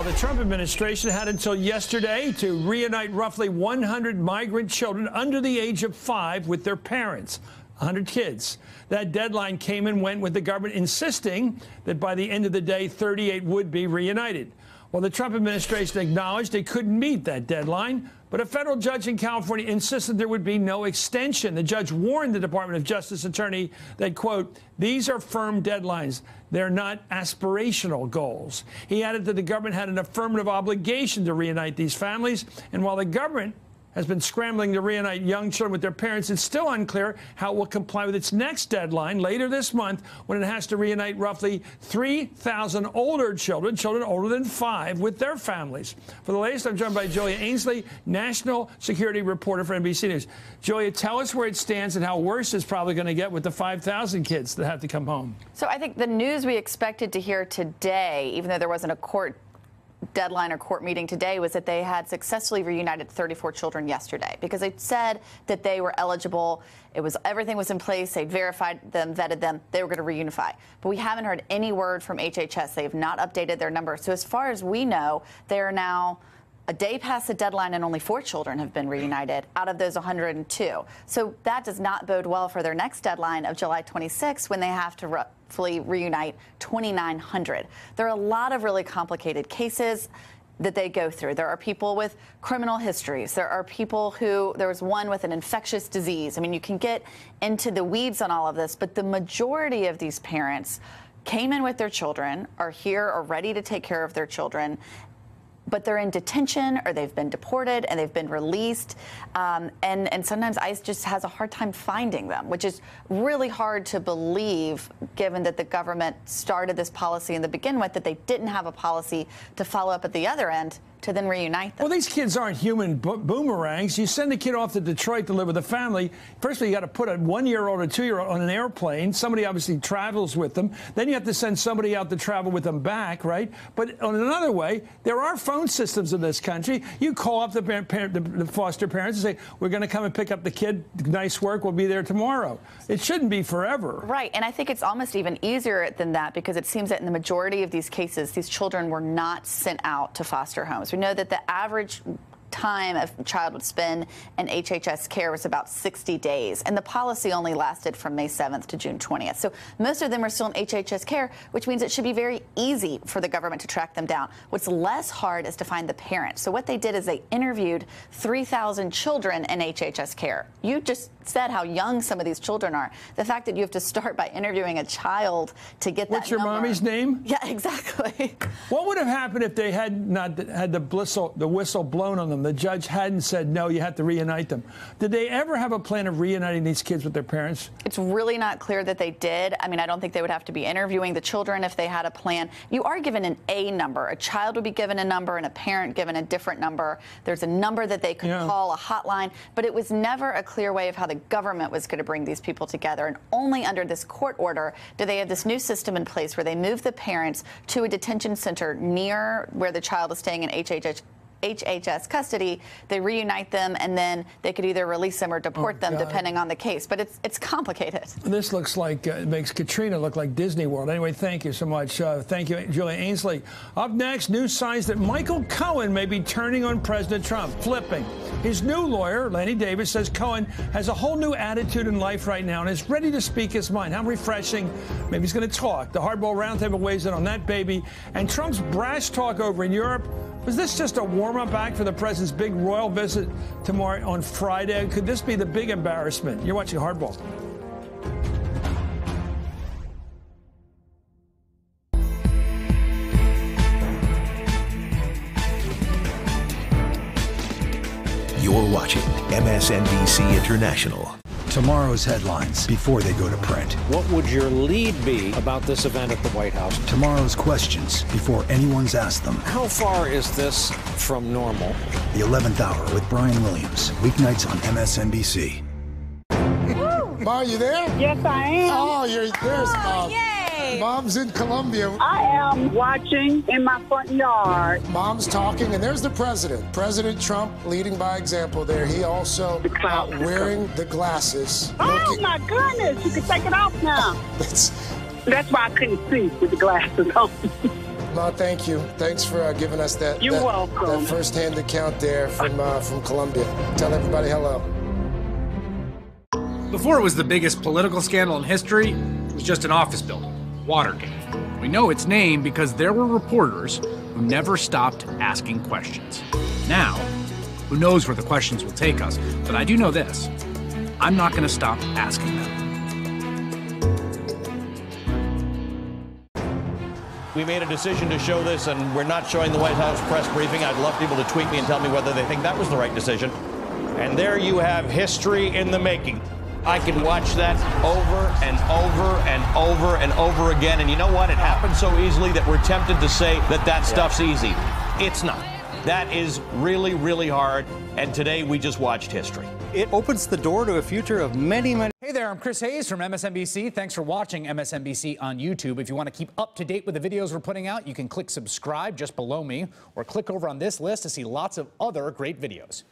The Trump administration had until yesterday to reunite roughly 100 migrant children under the age of 5 with their parents. 100 kids. That deadline came and went with the government insisting that by the end of the day, 38 would be reunited. Well, the Trump administration acknowledged they couldn't meet that deadline, but a federal judge in California insisted there would be no extension. The judge warned the Department of Justice attorney that, quote, these are firm deadlines. They're not aspirational goals. He added that the government had an affirmative obligation to reunite these families, and while the government has been scrambling to reunite young children with their parents, it's still unclear how it will comply with its next deadline later this month when it has to reunite roughly 3,000 older children older than 5, with their families. For the latest, I'm joined by Julia Ainsley, national security reporter for NBC News. Julia, tell us where it stands and how worse it's probably going to get with the 5,000 kids that have to come home. So I think the news we expected to hear today, even though there wasn't a court deadline or court meeting today, was that they had successfully reunited 34 children yesterday, because they said that they were eligible. Everything was in place. They'd verified them, vetted them. They were going to reunify. But we haven't heard any word from HHS. They have not updated their number. So as far as we know, they are now a day past the deadline, and only 4 children have been reunited out of those 102. So that does not bode well for their next deadline of July 26, when they have to fully reunite 2,900. There are a lot of really complicated cases that they go through. There are people with criminal histories. There are people there was one with an infectious disease. I mean, you can get into the weeds on all of this, but the majority of these parents came in with their children, are here, are ready to take care of their children, but they're in detention or they've been deported and they've been released. And sometimes ICE just has a hard time finding them, which is really hard to believe, given that the government started this policy in the beginning with, that they didn't have a policy to follow up at the other end to then reunite them. Well, these kids aren't human boomerangs. You send a kid off to Detroit to live with a family. First of all, you got to put a 1-year-old or 2-year-old on an airplane. Somebody obviously travels with them. Then you have to send somebody out to travel with them back, right? But on another way, there are phone systems in this country. You call up the foster parents and say, we're going to come and pick up the kid. Nice work. We'll be there tomorrow. It shouldn't be forever. Right. And I think it's almost even easier than that, because it seems that in the majority of these cases, these children were not sent out to foster homes. We know that the average time a child would spend in HHS care was about 60 days. And the policy only lasted from May 7th to June 20th. So most of them are still in HHS care, which means it should be very easy for the government to track them down. What's less hard is to find the parents. So what they did is they interviewed 3,000 children in HHS care. You just said how young some of these children are. The fact that you have to start by interviewing a child to get that What's your number. mommy's name? Yeah, exactly. What would have happened if they had not had the whistle blown on them? The judge hadn't said, no, you have to reunite them. Did they ever have a plan of reuniting these kids with their parents? It's really not clear that they did. I mean, I don't think they would have to be interviewing the children if they had a plan. You are given an A number. A child would be given a number and a parent given a different number. There's a number that they could call, a hotline, but it was never a clear way of how the government was going to bring these people together. And only under this court order do they have this new system in place where they move the parents to a detention center near where the child is staying in HHS custody. They reunite them, and then they could either release them or deport them, depending on the case. But it's complicated. This looks like it makes Katrina look like Disney World. Anyway, thank you so much. Thank you, Julia Ainsley. Up next, new signs that Michael Cohen may be turning on President Trump, flipping. His new lawyer, Lanny Davis, says Cohen has a whole new attitude in life right now and is ready to speak his mind. How refreshing. Maybe he's going to talk. The Hardball Roundtable weighs in on that baby. And Trump's brash talk over in Europe. Was this just a warm-up act for the president's big royal visit tomorrow on Friday? Could this be the big embarrassment? You're watching Hardball. You're watching MSNBC International. Tomorrow's headlines before they go to print. What would your lead be about this event at the White House? Tomorrow's questions before anyone's asked them. How far is this from normal? The 11th Hour with Brian Williams. Weeknights on MSNBC. Ma, you there? Yes, I am. Oh, there's Mom. Yay! Mom's in Colombia. I am watching in my front yard. Mom's talking, and there's the president. President Trump leading by example there. He also wearing the glasses. Oh, my goodness. You can take it off now. That's why I couldn't see with the glasses on. No, thank you. Thanks for giving us that. You're welcome. That first-hand account there from Colombia. Tell everybody hello. Before it was the biggest political scandal in history, it was just an office building, Watergate. We know its name because there were reporters who never stopped asking questions. Now, who knows where the questions will take us, but I do know this. I'm not going to stop asking them. We made a decision to show this, and we're not showing the White House press briefing. I'd love people to tweet me and tell me whether they think that was the right decision. And there you have history in the making. I can watch that over and over and over and over again. And you know what? It happens so easily that we're tempted to say that stuff's easy. It's not. That is really, really hard. And today we just watched history. It opens the door to a future of many, many. Hey there, I'm Chris Hayes from MSNBC. Thanks for watching MSNBC on YouTube. If you want to keep up to date with the videos we're putting out, you can click subscribe just below me or click over on this list to see lots of other great videos.